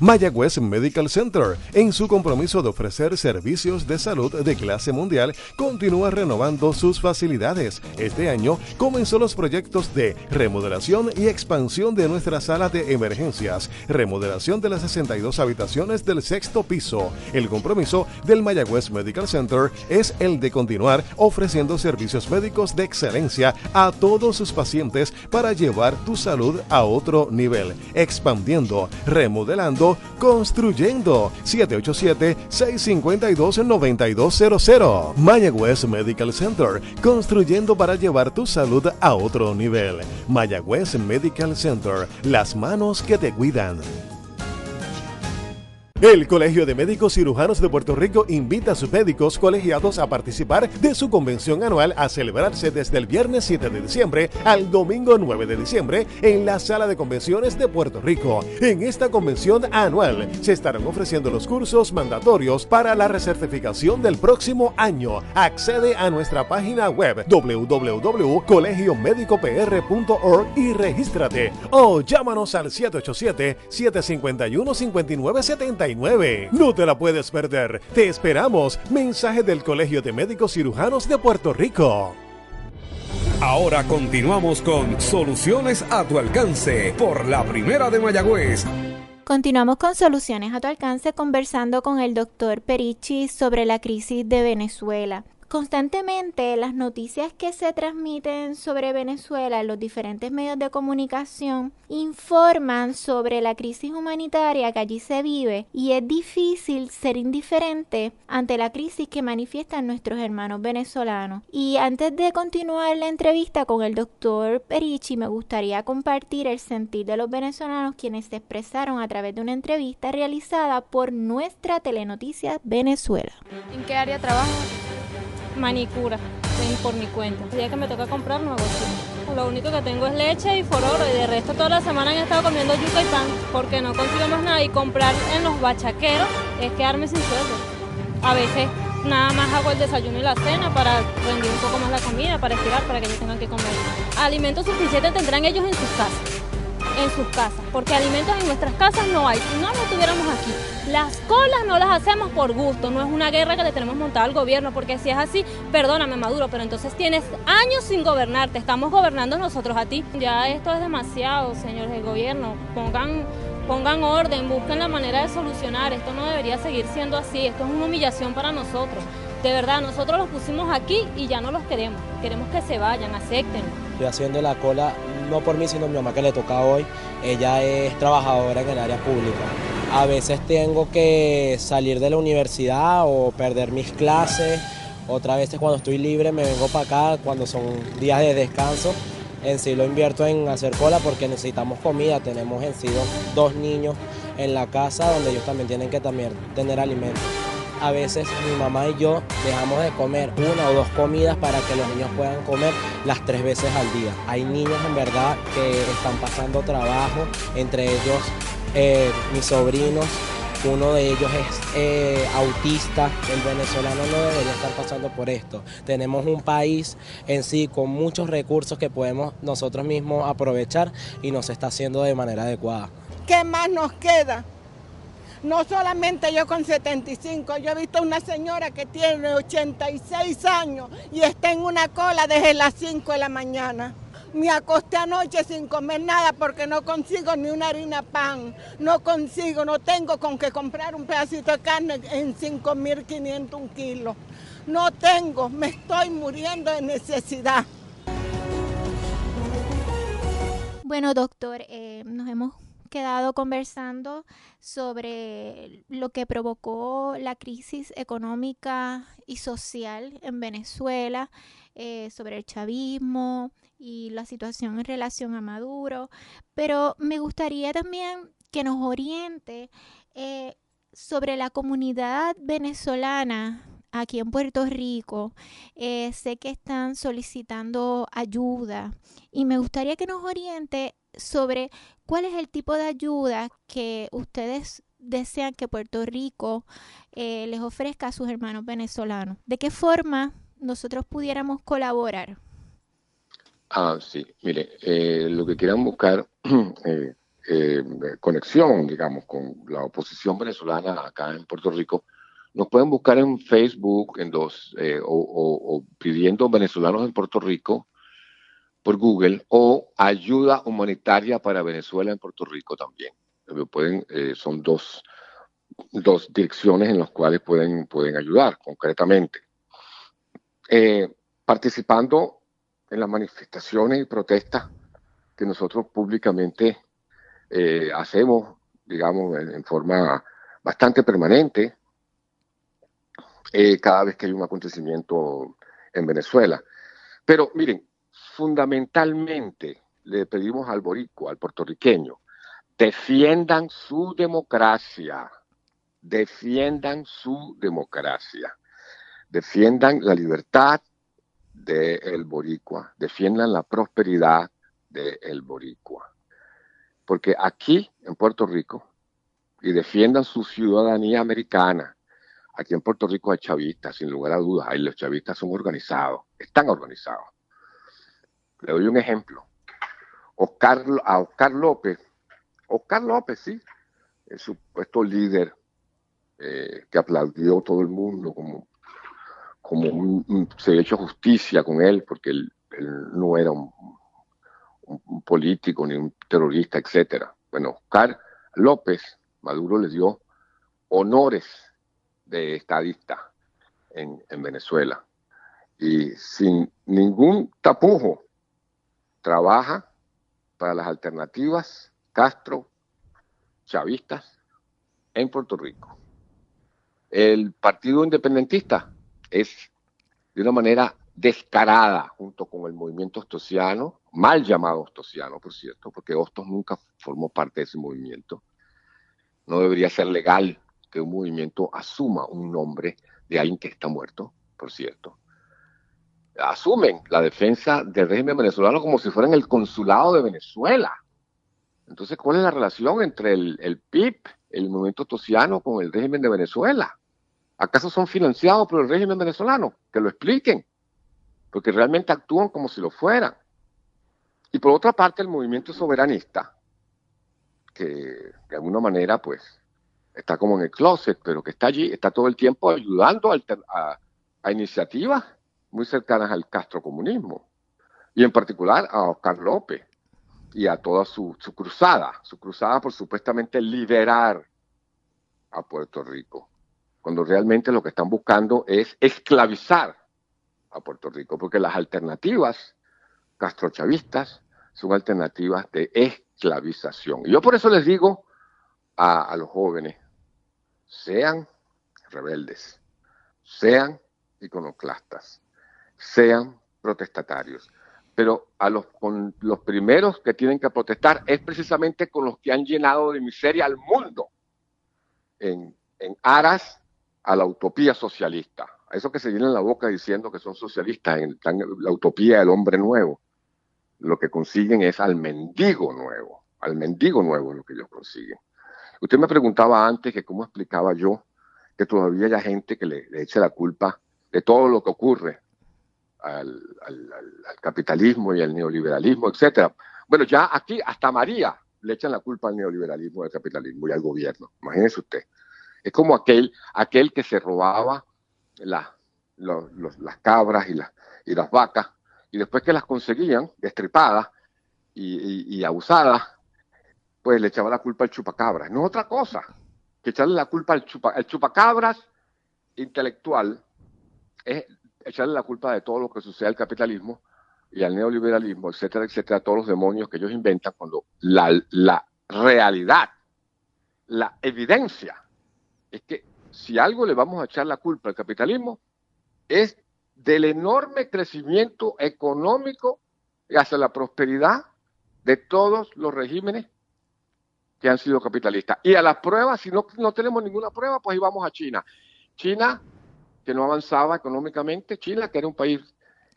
Mayagüez Medical Center, en su compromiso de ofrecer servicios de salud de clase mundial, continúa renovando sus facilidades. Este año comenzó los proyectos de remodelación y expansión de nuestra sala de emergencias, remodelación de las 62 habitaciones del 6º piso. El compromiso del Mayagüez Medical Center es el de continuar ofreciendo servicios médicos de excelencia a todos sus pacientes para llevar tu salud a otro nivel, expandiendo, remodelando, construyendo. 787-652-9200. Mayagüez Medical Center, construyendo para llevar tu salud a otro nivel. Mayagüez Medical Center, las manos que te cuidan. El Colegio de Médicos Cirujanos de Puerto Rico invita a sus médicos colegiados a participar de su convención anual a celebrarse desde el viernes 7 de diciembre al domingo 9 de diciembre en la Sala de Convenciones de Puerto Rico. En esta convención anual se estarán ofreciendo los cursos mandatorios para la recertificación del próximo año. Accede a nuestra página web www.colegiomedicopr.org y regístrate o llámanos al 787-751-5979. No te la puedes perder. Te esperamos. Mensaje del Colegio de Médicos Cirujanos de Puerto Rico. Ahora continuamos con Soluciones a tu alcance por la Primera de Mayagüez. Continuamos con Soluciones a tu alcance conversando con el doctor Perichi sobre la crisis de Venezuela. Constantemente las noticias que se transmiten sobre Venezuela en los diferentes medios de comunicación informan sobre la crisis humanitaria que allí se vive y es difícil ser indiferente ante la crisis que manifiestan nuestros hermanos venezolanos. Y antes de continuar la entrevista con el doctor Perichi, me gustaría compartir el sentir de los venezolanos quienes se expresaron a través de una entrevista realizada por nuestra Telenoticias Venezuela. ¿En qué área trabajas? Manicura, por mi cuenta. El día que me toca comprar no hago así. Lo único que tengo es leche y fororo y de resto toda la semana he estado comiendo yuca y pan porque no consigo más nada y comprar en los bachaqueros es quedarme sin sueldo. A veces nada más hago el desayuno y la cena para rendir un poco más la comida, para estirar, para que ellos tengan que comer. Alimentos suficientes tendrán ellos en sus casas, porque alimentos en nuestras casas no hay, si no lo tuviéramos aquí. Las colas no las hacemos por gusto, no es una guerra que le tenemos montada al gobierno, porque si es así, perdóname Maduro, pero entonces tienes años sin gobernarte, estamos gobernando nosotros a ti. Ya esto es demasiado, señores del gobierno, pongan orden, busquen la manera de solucionar, esto no debería seguir siendo así, esto es una humillación para nosotros. De verdad, nosotros los pusimos aquí y ya no los queremos que se vayan, acéptenlo. Estoy haciendo la cola, no por mí, sino mi mamá que le toca hoy. Ella es trabajadora en el área pública. A veces tengo que salir de la universidad o perder mis clases. Otras veces cuando estoy libre me vengo para acá, cuando son días de descanso. En sí lo invierto en hacer cola porque necesitamos comida. Tenemos en sí dos niños en la casa donde ellos también tienen que tener alimentos. A veces mi mamá y yo dejamos de comer 1 o 2 comidas para que los niños puedan comer las 3 veces al día. Hay niños en verdad que están pasando trabajo, entre ellos mis sobrinos, uno de ellos es autista, el venezolano no debería estar pasando por esto. Tenemos un país en sí con muchos recursos que podemos nosotros mismos aprovechar y no se está haciendo de manera adecuada. ¿Qué más nos queda? No solamente yo con 75, yo he visto una señora que tiene 86 años y está en una cola desde las 5 de la mañana. Me acosté anoche sin comer nada porque no consigo ni una harina pan. No consigo, no tengo con qué comprar un pedacito de carne en 5.500 un kilo. No tengo, me estoy muriendo de necesidad. Bueno, doctor, nos hemos quedado conversando sobre lo que provocó la crisis económica y social en Venezuela, sobre el chavismo y la situación en relación a Maduro, pero me gustaría también que nos oriente sobre la comunidad venezolana aquí en Puerto Rico. Sé que están solicitando ayuda y me gustaría que nos oriente sobre cuál es el tipo de ayuda que ustedes desean que Puerto Rico les ofrezca a sus hermanos venezolanos. ¿De qué forma nosotros pudiéramos colaborar? Sí, mire, lo que quieran buscar conexión, digamos, con la oposición venezolana acá en Puerto Rico, nos pueden buscar en Facebook o pidiendo venezolanos en Puerto Rico por Google, o ayuda humanitaria para Venezuela en Puerto Rico también. Son dos direcciones en las cuales pueden ayudar concretamente. Participando en las manifestaciones y protestas que nosotros públicamente hacemos, digamos, en forma bastante permanente, cada vez que hay un acontecimiento en Venezuela. Pero miren, fundamentalmente le pedimos al boricua, al puertorriqueño, defiendan su democracia, defiendan la libertad del boricua, defiendan la prosperidad del boricua. Porque aquí en Puerto Rico, y defiendan su ciudadanía americana. Aquí en Puerto Rico hay chavistas, sin lugar a dudas, ahí los chavistas son organizados, están organizados. Le doy un ejemplo. Oscar López, sí, el supuesto líder que aplaudió todo el mundo como se ha hecho justicia con él, porque él no era un político ni un terrorista, etcétera. Bueno, Oscar López, Maduro le dio honores de estadista en Venezuela, y sin ningún tapujo trabaja para las alternativas Castro chavistas en Puerto Rico. El Partido Independentista es de una manera descarada, junto con el movimiento ostosiano, mal llamado ostosiano, por cierto, porque Hostos nunca formó parte de ese movimiento. No debería ser legal que un movimiento asuma un nombre de alguien que está muerto, por cierto. Asumen la defensa del régimen venezolano como si fueran el consulado de Venezuela. Entonces, ¿cuál es la relación entre el PIB, el movimiento ostosiano, con el régimen de Venezuela? ¿Acaso son financiados por el régimen venezolano? Que lo expliquen, porque realmente actúan como si lo fueran. Y por otra parte, el movimiento soberanista, que de alguna manera, pues, está como en el closet, pero que está allí, está todo el tiempo ayudando a iniciativas muy cercanas al castrocomunismo, y en particular a Oscar López y a toda su cruzada por supuestamente liberar a Puerto Rico, cuando realmente lo que están buscando es esclavizar a Puerto Rico, porque las alternativas castrochavistas son alternativas de esclavización. Y yo por eso les digo a los jóvenes, sean rebeldes, sean iconoclastas, sean protestatarios, pero con los primeros que tienen que protestar es precisamente con los que han llenado de miseria al mundo en aras a la utopía socialista. A esos que se llenan la boca diciendo que son socialistas en la utopía del hombre nuevo, lo que consiguen es al mendigo nuevo es lo que ellos consiguen. Usted me preguntaba antes que cómo explicaba yo que todavía hay gente que le echa la culpa de todo lo que ocurre al capitalismo y al neoliberalismo, etcétera. Bueno, ya aquí hasta María le echan la culpa al neoliberalismo, al capitalismo y al gobierno. Imagínese usted. Es como aquel que se robaba las cabras y las vacas y después que las conseguían, destripadas y abusadas, pues le echaban la culpa al chupacabras. No es otra cosa que echarle la culpa al chupacabras intelectual, es echarle la culpa de todo lo que sucede al capitalismo y al neoliberalismo, etcétera, etcétera, todos los demonios que ellos inventan, cuando la realidad, la evidencia, es que si algo le vamos a echar la culpa al capitalismo, es del enorme crecimiento económico y hacia la prosperidad de todos los regímenes que han sido capitalistas. Y a las pruebas, si no tenemos ninguna prueba, pues íbamos a China. China, que no avanzaba económicamente, China, que era un país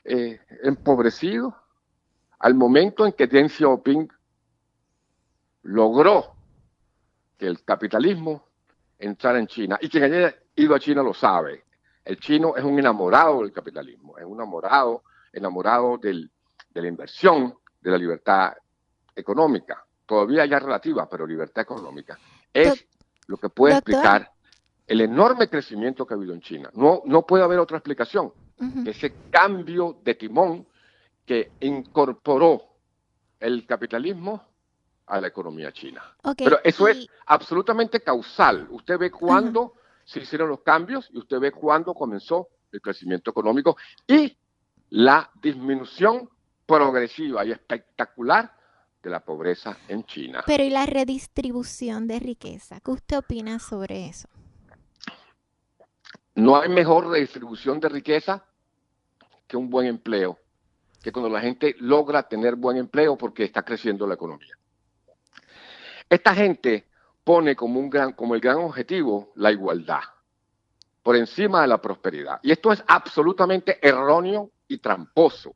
empobrecido, al momento en que Deng Xiaoping logró que el capitalismo entrara en China, y quien haya ido a China lo sabe, el chino es un enamorado del capitalismo, es un enamorado de la inversión, de la libertad económica, todavía ya relativa, pero libertad económica. Es lo que puede explicar el enorme crecimiento que ha habido en China. No puede haber otra explicación que ese cambio de timón que incorporó el capitalismo a la economía china. Pero eso es absolutamente causal. Usted ve cuándo se hicieron los cambios y usted ve cuándo comenzó el crecimiento económico y la disminución progresiva y espectacular de la pobreza en China. Pero ¿y la redistribución de riqueza? ¿Qué usted opina sobre eso? No hay mejor redistribución de riqueza que un buen empleo, que cuando la gente logra tener buen empleo porque está creciendo la economía. Esta gente pone como el gran objetivo la igualdad por encima de la prosperidad. Y esto es absolutamente erróneo y tramposo.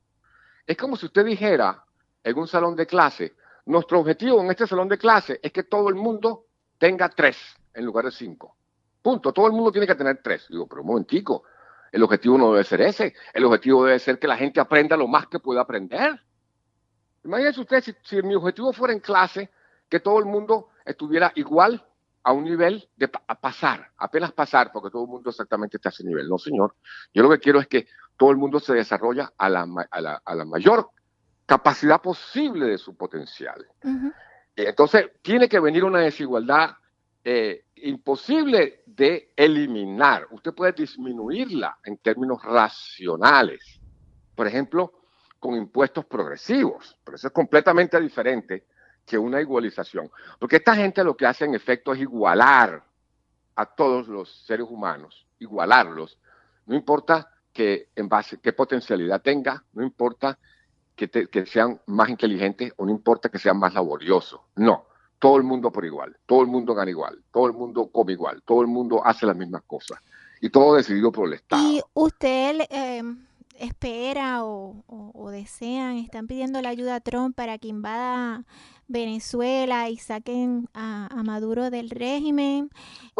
Es como si usted dijera en un salón de clase, nuestro objetivo en este salón de clase es que todo el mundo tenga 3 en lugar de 5. Punto. Todo el mundo tiene que tener 3. Digo, pero un momentico, el objetivo no debe ser ese. El objetivo debe ser que la gente aprenda lo más que pueda aprender. Imagínense usted si mi objetivo fuera en clase que todo el mundo estuviera igual a un nivel de pasar, apenas pasar, porque todo el mundo exactamente está a ese nivel. No, señor. Yo lo que quiero es que todo el mundo se desarrolle a la mayor capacidad posible de su potencial. Entonces, tiene que venir una desigualdad imposible de eliminar. Usted puede disminuirla en términos racionales. Por ejemplo, con impuestos progresivos. Pero eso es completamente diferente que una igualización. Porque esta gente lo que hace en efecto es igualar a todos los seres humanos, igualarlos. No importa qué potencialidad tenga, no importa que sean más inteligentes o no importa que sean más laboriosos. No, todo el mundo por igual, todo el mundo gana igual, todo el mundo come igual, todo el mundo hace las mismas cosas y todo decidido por el Estado. ¿Y usted espera o desean, están pidiendo la ayuda a Trump para que invada Venezuela y saquen a Maduro del régimen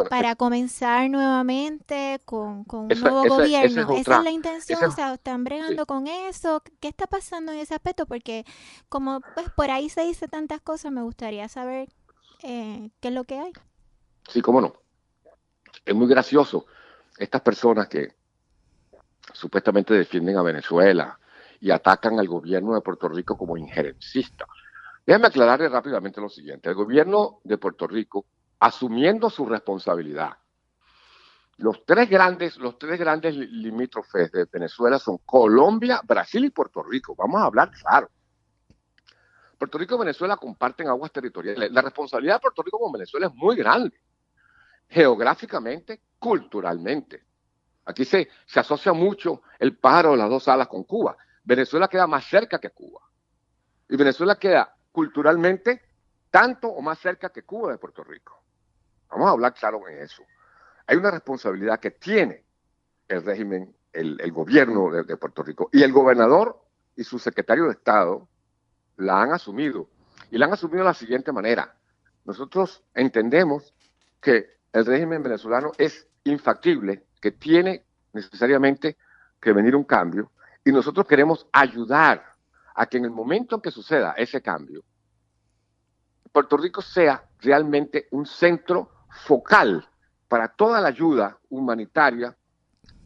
para comenzar nuevamente con un nuevo gobierno? ¿Esa es la intención? O sea, ¿están bregando con eso? ¿Qué está pasando en ese aspecto? Porque como pues por ahí se dice tantas cosas, me gustaría saber qué es lo que hay. Sí, cómo no. Es muy gracioso. Estas personas que supuestamente defienden a Venezuela y atacan al gobierno de Puerto Rico como injerencista. Déjame aclararle rápidamente lo siguiente. El gobierno de Puerto Rico, asumiendo su responsabilidad, los tres grandes limítrofes de Venezuela son Colombia, Brasil y Puerto Rico. Vamos a hablar claro. Puerto Rico y Venezuela comparten aguas territoriales. La responsabilidad de Puerto Rico con Venezuela es muy grande, geográficamente, culturalmente. Aquí se asocia mucho el pájaro de las 2 alas con Cuba. Venezuela queda más cerca que Cuba. Y Venezuela queda culturalmente tanto o más cerca que Cuba de Puerto Rico. Vamos a hablar claro en eso. Hay una responsabilidad que tiene el régimen, el gobierno de Puerto Rico. Y el gobernador y su secretario de Estado la han asumido. Y la han asumido de la siguiente manera. Nosotros entendemos que el régimen venezolano es infactible, que tiene necesariamente que venir un cambio, y nosotros queremos ayudar a que en el momento en que suceda ese cambio, Puerto Rico sea realmente un centro focal para toda la ayuda humanitaria,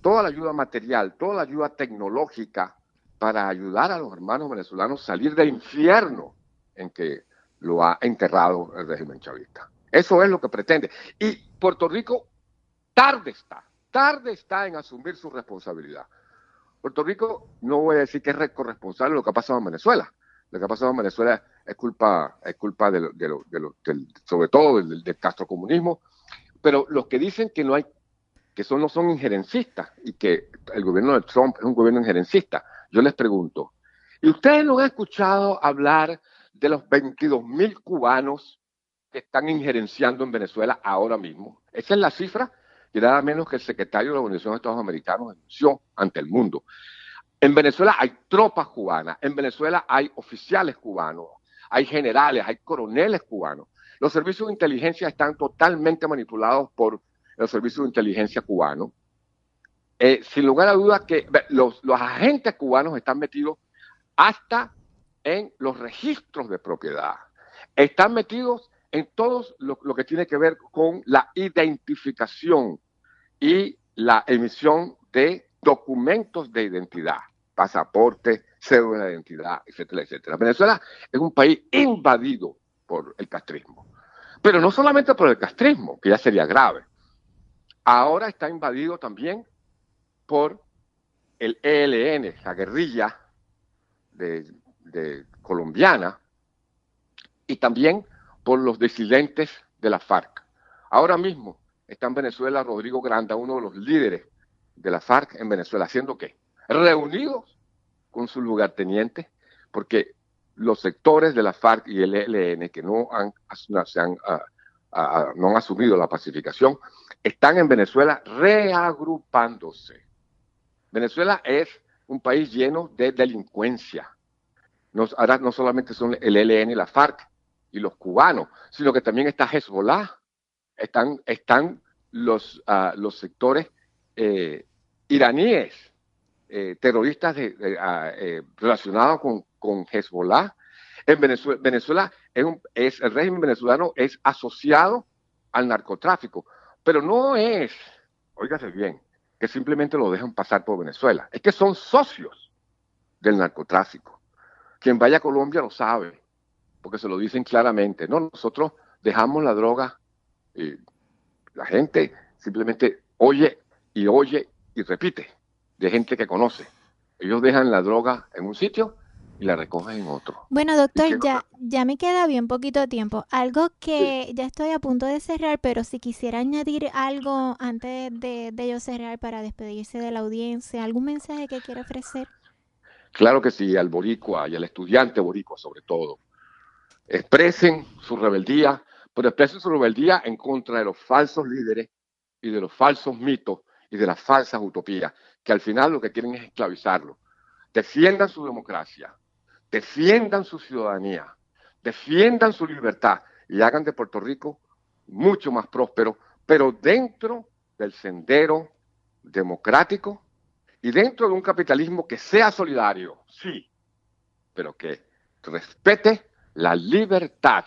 toda la ayuda material, toda la ayuda tecnológica para ayudar a los hermanos venezolanos a salir del infierno en que lo ha enterrado el régimen chavista. Eso es lo que pretende. Y Puerto Rico tarde está en asumir su responsabilidad. Puerto Rico, no voy a decir que es corresponsable de lo que ha pasado en Venezuela. Lo que ha pasado en Venezuela es culpa sobre todo del castrocomunismo, pero los que dicen que no son injerencistas y que el gobierno de Trump es un gobierno injerencista, yo les pregunto, ¿y ustedes no han escuchado hablar de los 22,000 cubanos que están injerenciando en Venezuela ahora mismo? Esa es la cifra que nada menos que el secretario de la Organización de Estados Americanos denunció ante el mundo. En Venezuela hay tropas cubanas, en Venezuela hay oficiales cubanos, hay generales, hay coroneles cubanos. Los servicios de inteligencia están totalmente manipulados por los servicios de inteligencia cubanos. Sin lugar a dudas que los agentes cubanos están metidos hasta en los registros de propiedad. Están metidos en todo lo que tiene que ver con la identificación y la emisión de documentos de identidad, pasaporte, cédula de identidad, etcétera, etcétera. Venezuela es un país invadido por el castrismo, pero no solamente por el castrismo, que ya sería grave. Ahora está invadido también por el ELN, la guerrilla de colombiana, y también por los disidentes de la FARC. Ahora mismo está en Venezuela Rodrigo Granda, uno de los líderes de la FARC en Venezuela, ¿haciendo qué? Reunidos con sus lugartenientes, porque los sectores de la FARC y el ELN que no han asumido la pacificación, están en Venezuela reagrupándose. Venezuela es un país lleno de delincuencia. Ahora no solamente son el ELN y la FARC y los cubanos, sino que también está Hezbollah, están los sectores iraníes, terroristas relacionados con Hezbollah. En Venezuela el régimen venezolano es asociado al narcotráfico, pero no es, óigase bien, que simplemente lo dejan pasar por Venezuela, es que son socios del narcotráfico. Quien vaya a Colombia lo sabe, porque se lo dicen claramente. No, nosotros dejamos la droga y la gente simplemente oye y repite, de gente que conoce. Ellos dejan la droga en un sitio y la recogen en otro. Bueno, doctor, ya me queda bien poquito tiempo. Algo que ya estoy a punto de cerrar, pero si quisiera añadir algo antes de yo cerrar para despedirse de la audiencia, ¿algún mensaje que quiera ofrecer? Claro que sí, al boricua y al estudiante boricua sobre todo. Expresen su rebeldía, pero expresen su rebeldía en contra de los falsos líderes y de los falsos mitos y de las falsas utopías, que al final lo que quieren es esclavizarlo. Defiendan su democracia, defiendan su ciudadanía, defiendan su libertad y hagan de Puerto Rico mucho más próspero, pero dentro del sendero democrático y dentro de un capitalismo que sea solidario, sí, pero que respete la libertad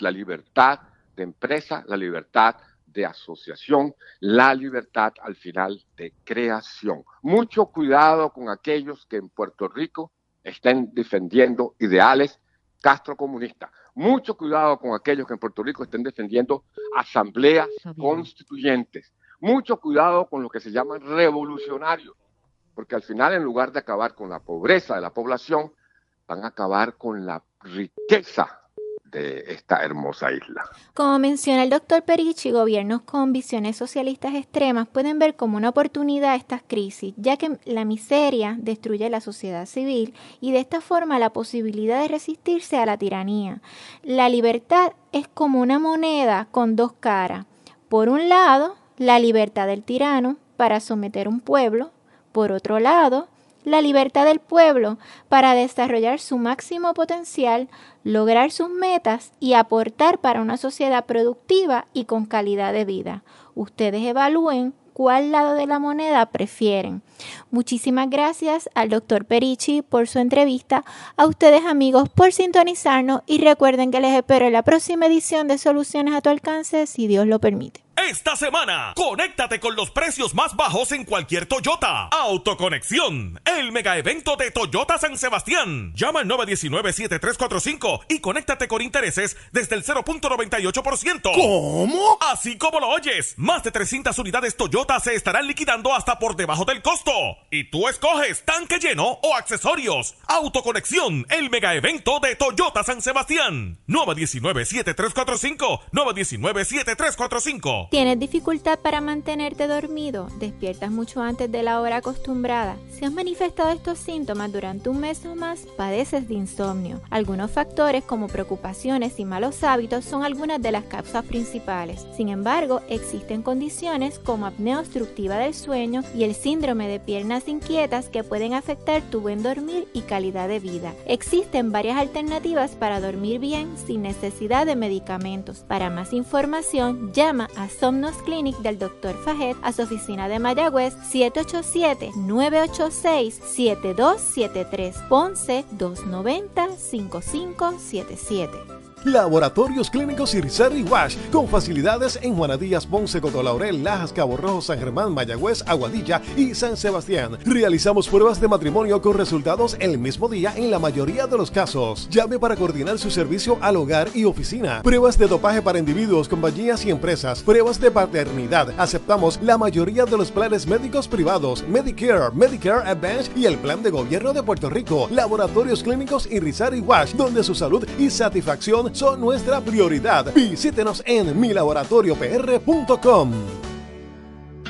de empresa, la libertad de asociación, la libertad al final de creación. Mucho cuidado con aquellos que en Puerto Rico estén defendiendo ideales castrocomunistas. Mucho cuidado con aquellos que en Puerto Rico estén defendiendo asambleas constituyentes. Mucho cuidado con lo que se llaman revolucionarios, porque al final, en lugar de acabar con la pobreza de la población, van a acabar con la riqueza de esta hermosa isla. Como menciona el doctor Perichi, gobiernos con visiones socialistas extremas pueden ver como una oportunidad estas crisis, ya que la miseria destruye la sociedad civil y de esta forma la posibilidad de resistirse a la tiranía. La libertad es como una moneda con dos caras. Por un lado, la libertad del tirano para someter un pueblo. Por otro lado, la libertad del pueblo para desarrollar su máximo potencial, lograr sus metas y aportar para una sociedad productiva y con calidad de vida. Ustedes evalúen cuál lado de la moneda prefieren. Muchísimas gracias al doctor Perichi por su entrevista, a ustedes amigos por sintonizarnos y recuerden que les espero en la próxima edición de Soluciones a tu alcance, si Dios lo permite. Esta semana, conéctate con los precios más bajos en cualquier Toyota. Autoconexión, el mega evento de Toyota San Sebastián. Llama al 919-7345 y conéctate con intereses desde el 0.98%. ¿Cómo? Así como lo oyes, más de 300 unidades Toyota se estarán liquidando hasta por debajo del costo. Y tú escoges tanque lleno o accesorios. Autoconexión, el mega evento de Toyota San Sebastián. 919-7345, 919-7345. ¿Tienes dificultad para mantenerte dormido? ¿Despiertas mucho antes de la hora acostumbrada? Si han manifestado estos síntomas durante un mes o más, padeces de insomnio. Algunos factores como preocupaciones y malos hábitos son algunas de las causas principales. Sin embargo, existen condiciones como apnea obstructiva del sueño y el síndrome de piernas inquietas que pueden afectar tu buen dormir y calidad de vida. Existen varias alternativas para dormir bien sin necesidad de medicamentos. Para más información, llama a Somnos Clinic del Dr. Fajet a su oficina de Mayagüez 787-986-7273, Ponce 290-5577. Laboratorios Clínicos Irizarry Wash, con facilidades en Juana Díaz, Ponce, Cotolaurel, Lajas, Cabo Rojo, San Germán, Mayagüez, Aguadilla y San Sebastián. Realizamos pruebas de matrimonio con resultados el mismo día en la mayoría de los casos. Llame para coordinar su servicio al hogar y oficina. Pruebas de dopaje para individuos, compañías y empresas. Pruebas de paternidad. Aceptamos la mayoría de los planes médicos privados, Medicare, Medicare Advantage y el plan de gobierno de Puerto Rico. Laboratorios Clínicos Irizarry Wash, donde su salud y satisfacción son nuestra prioridad. Visítenos en milaboratoriopr.com.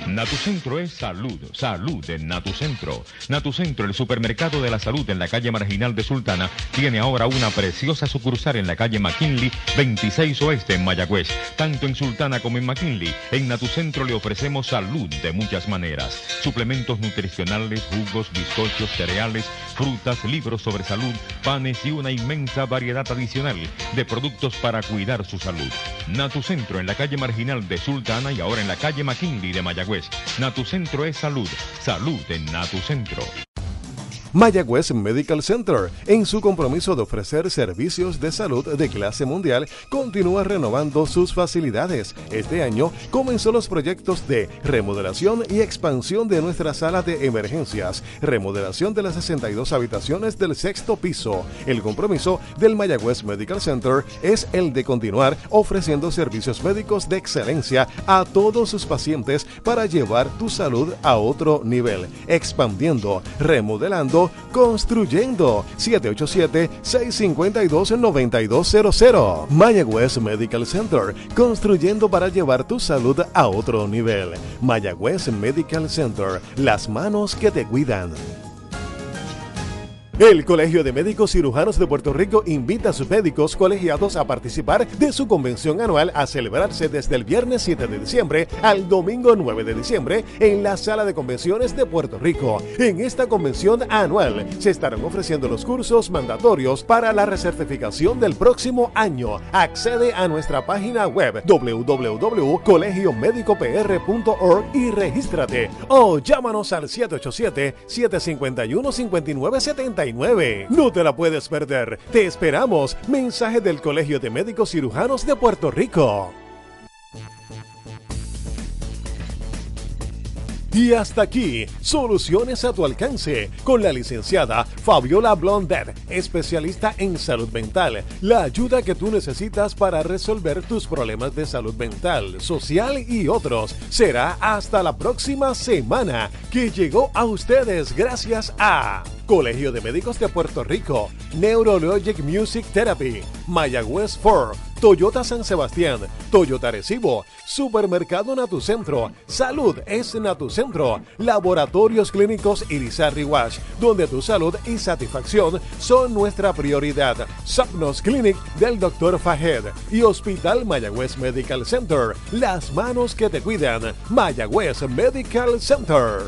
Natucentro es salud, salud en Natucentro. Natucentro, el supermercado de la salud en la calle Marginal de Sultana, tiene ahora una preciosa sucursal en la calle McKinley, 26 Oeste en Mayagüez. Tanto en Sultana como en McKinley, en Natucentro le ofrecemos salud de muchas maneras. Suplementos nutricionales, jugos, bizcochos, cereales, frutas, libros sobre salud, panes y una inmensa variedad adicional de productos para cuidar su salud. Natucentro en la calle Marginal de Sultana y ahora en la calle McKinley de Mayagüez. Natucentro es salud, salud en Natucentro. Mayagüez Medical Center, en su compromiso de ofrecer servicios de salud de clase mundial, continúa renovando sus facilidades. Este año comenzó los proyectos de remodelación y expansión de nuestra sala de emergencias, remodelación de las 62 habitaciones del 6º piso. El compromiso del Mayagüez Medical Center es el de continuar ofreciendo servicios médicos de excelencia a todos sus pacientes para llevar tu salud a otro nivel, expandiendo, remodelando, construyendo. 787-652-9200. Mayagüez Medical Center, construyendo para llevar tu salud a otro nivel. Mayagüez Medical Center, las manos que te cuidan. El Colegio de Médicos Cirujanos de Puerto Rico invita a sus médicos colegiados a participar de su convención anual a celebrarse desde el viernes 7 de diciembre al domingo 9 de diciembre en la Sala de Convenciones de Puerto Rico. En esta convención anual se estarán ofreciendo los cursos mandatorios para la recertificación del próximo año. Accede a nuestra página web www.colegiomedicopr.org y regístrate o llámanos al 787-751-5979. No te la puedes perder. Te esperamos. Mensaje del Colegio de Médicos Cirujanos de Puerto Rico. Y hasta aquí, soluciones a tu alcance, con la licenciada Fabiola Blondet, especialista en salud mental. La ayuda que tú necesitas para resolver tus problemas de salud mental, social y otros. Será hasta la próxima semana, que llegó a ustedes gracias a Colegio de Médicos de Puerto Rico, Neurologic Music Therapy, Mayagüez Ford, Toyota San Sebastián, Toyota Arecibo, Supermercado Natucentro, Salud es Natucentro, Laboratorios Clínicos Irizarry Wash, donde tu salud y satisfacción son nuestra prioridad. Somnos Clinic del Dr. Fajet y Hospital Mayagüez Medical Center, las manos que te cuidan. Mayagüez Medical Center.